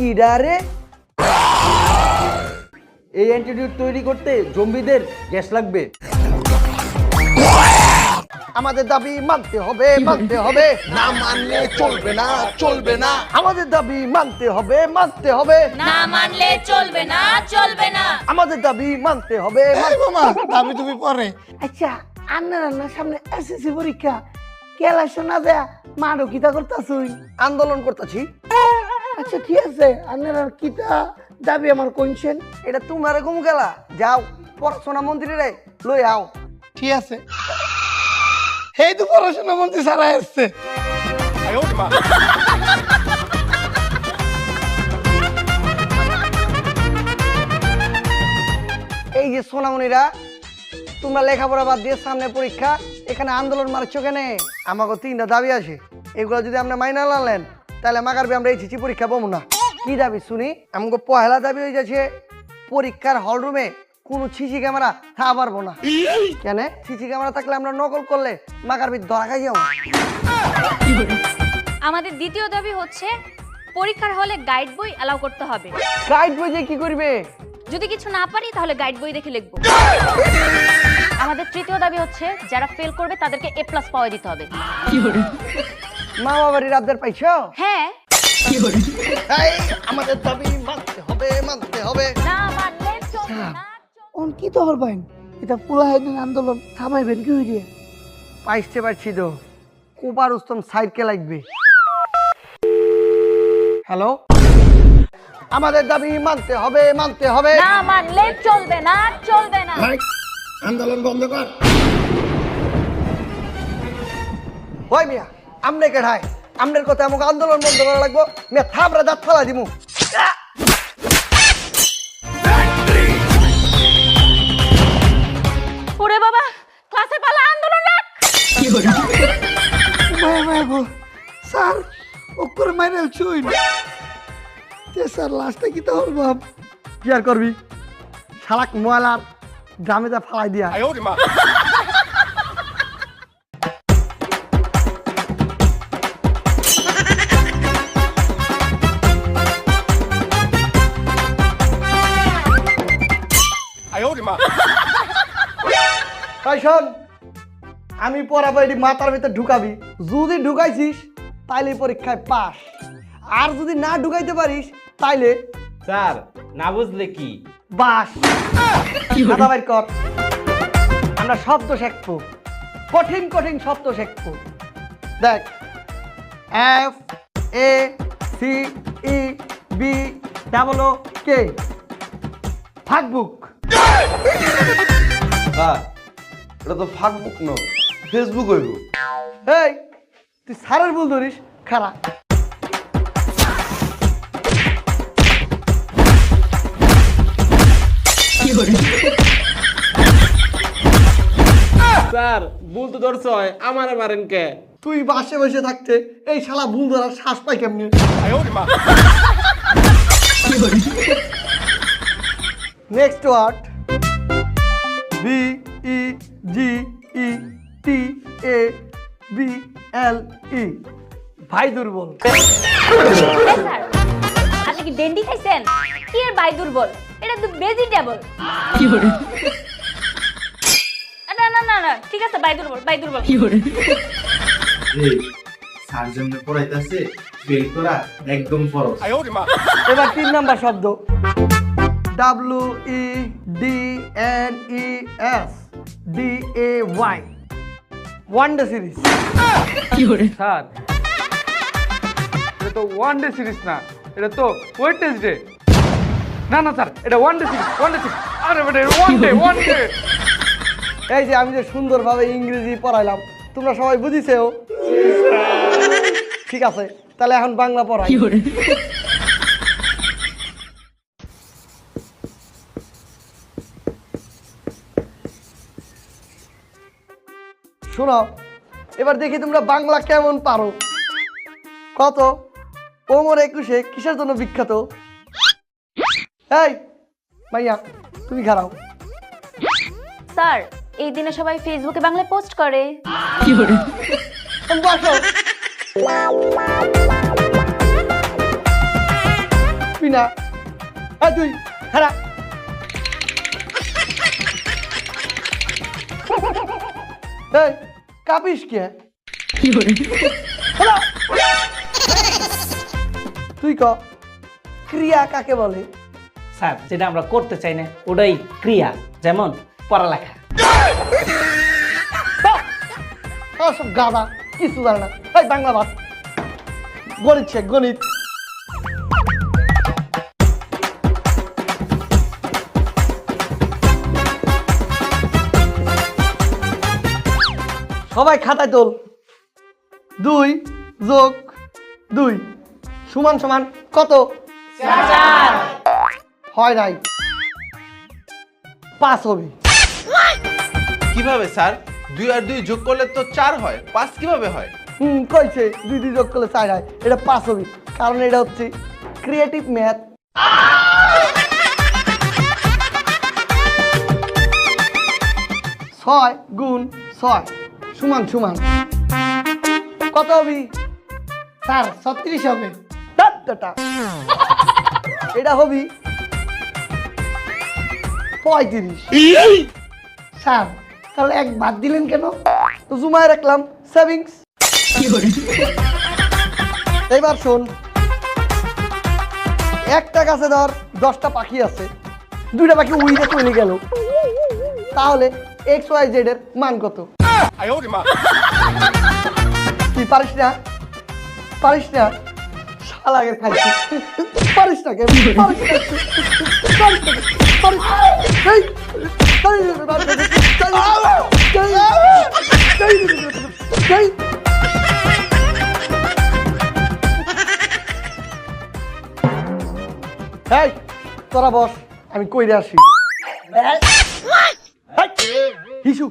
কিডারে এই অ্যান্টিডোট তৈরি করতে জম্বিদের গ্যাস লাগবে। আমাদের দাবি মানতে হবে, মানতে হবে, না মানলে চলবে না, চলবে না। আমাদের দাবি মানতে হবে, মানতে হবে, না মানলে চলবে না, চলবে না। আমাদের দাবি মানতে হবে। মামা দাবি তুমি পরে। আচ্ছা আন্নার সামনে এসএসসি পরীক্ষা কেলা শোনা দেয়া মারো কিতা করতাছুই? আন্দোলন করতেছি। আচ্ছা ঠিক আছে আন্নার কিতা দাবি আমার কোনছেন? এটা তোমার কম গেলা, যাও পড়াশোনা মন্ত্রীরে লই আও। ঠিক আছে, এই তো পড়াশোনা মন্ত্রী সারা আসছে। এই যে সোনামণিরা, তোমরা লেখাপড়া বাদ দিয়ে সামনে পরীক্ষা, এখানে আন্দোলন মারছো কেন? আমাকে 3টা দাবি আছে, এগুলো যদি আমরা মাইনা লালেন তাহলে মাগারবে আমরা এই চিঠি পরীক্ষা পাবো না। কি দাবি শুনি? আমাকে পহেলা দাবি হয়ে যাচ্ছে পরীক্ষার হল রুমে কোনো সিসি ক্যামেরা থাকা পারবো না। কেন? সিসি ক্যামেরা থাকলে আমরা নকল করলে মাগারবি ধরা খাই যাবো। আমাদের দ্বিতীয় দাবি হচ্ছে পরীক্ষার হলে গাইড বই অ্যালাউ করতে হবে। গাইড বই যে কি করবে? যদি কিছু না পারি তাহলে গাইড বই দেখে লিখবো। আমাদের তৃতীয় দাবি হচ্ছে যারা ফেল করবে তাদেরকে A+ পাওয়া দিতে হবে। মা বাবারির আবদার পাইছো? হ্যাঁ। এই আমাদের দাবি মানতে হবে, মানতে হবে। না মানলে চলবে না। অন কি তো হরবাইন এটা পুরা হাইদিন আন্দোলন থামাইবেন কি হইরিয়া? পাইতে পারছি তো, কোপার উস্তম সাইডকে লাগবে। হ্যালো, আমাদের দাবি মানতে হবে, মানতে হবে। না মানলে চলবে না, চলবে না। আন্দোলন বন্ধ কর। ওই মিয়া, আমনে কেঠায় আমনের কথা আমাকে আন্দোলন বন্ধ করা লাগবো। মিয়া থাবরা দাঁত ফালা দিমু। ওরে বাবা, ক্লাসে পালা আন্দোলন রাখ। মায়া মায়া গো স্যার ওপরে মাইরে চুই তে স্যার লাস্টে কি তো হরবাম? কি আর করবি, শালাক ময়লার গ্রামে যা ফালাই দিয়া। তাই শোন, আমি পড়াবো, এটি মাথার ভিতরে ঢুকাবি। যদি ঢুকাইছিস তাইলে পরীক্ষায় পাস, আর যদি না ঢুকাইতে পারিস তাইলে স্যার না বুঝলে কি বাস। মাথা বাইর কর, আমরা শব্দ শিখবো, কঠিন কঠিন শব্দ শিখবো। দেখ, FACEBOOK, ফাকবুক। হ্যাঁ, এটা তো ফাকবুক না, ফেসবুক হইব। এই তুই স্যারের ভুল ধরিস, খারাপ। স্যার ভুল তো ধরছ, আমারে মারেন কে? তুই বাসে বসে থাকতে এই শালা ভুল ধরার শ্বাস পাই কেমনে? নেক্সট ওয়ার্ড, BEGETABLE, ভাই দুর্বল। স্যার আপনি কি ডেন্ডি খাইছেন? কি এর বাই দুর্বল? এটা তো ভেজিটেবল। না না না না, ঠিক আছে, বাই দুর্বল, বাই দুর্বল। এই সার্জন পড়াইতাছে, ফেল করা একদম ফরজ। এবার 3 নাম্বার শব্দ, WEDNESDAY, one day series. Sir এটা তো ওয়ান ডে সিরিজ না, এটা তো ওয়েডনেসডে। না না স্যার, এটা one day series, one day series. আরে বেটা ওয়ান ডে, ওয়ান ডে। এই যে আমি যে সুন্দরভাবে ইংরেজি পড়াইলাম, তোমরা সবাই বুঝিছেও? ঠিক আছে, তাহলে এখন বাংলা পড়াই। শোনো, এবার দেখি তোমরা বাংলা কেমন পারো। কত? কোমর 21 কিসের জন্য বিখ্যাত? এই মাইয়া, তুমি খারাও। স্যার এই দিনে সবাই ফেসবুকে বাংলায় পোস্ট করে। বসো। না এই তুই খারাপ এই কাঁপিস কে খাড়া। তুই ক ক্রিয়া কাকে বলে? স্যার যেটা আমরা করতে চাই না ওটাই ক্রিয়া, যেমন পড়ালেখা। সব গাদা কিছু জানে না। এই বাংলা ভাত গণিত শেখ গণিত। সবাই খাতায় তোল। 2 যোগ 2 সমান সমান কত? 4 হয় নাই 5 হবে। কিভাবে স্যার? 2 আর 2 যোগ করলে তো 4 হয়, 5 কিভাবে হয়? কইছে 2 যোগ করলে 4 হয়, এটা 5 হবে, কারণ এটা হচ্ছে ক্রিয়েটিভ ম্যাথ। ছয় গুণ 6 সমান সমান কত হবে? স্যার 36 হবে। টাটা এটা হবি 35। স্যার তাহলে এক বাদ দিলেন কেন? তো জুমায় রাখলাম সেভিংস। এবার শোন, একটা গাছে ধর 10টা পাখি আছে, 2টা পাখি উইরে চলে গেল, তাহলে XYZ এর মান কত? তুই পারিস না? পারিস না? শালাগের খাইছি। পারিস না কেন? পারিস না? পারিস না? পারিস না? এই, এই তোরা বস, আমি কইরে আসি। হিসু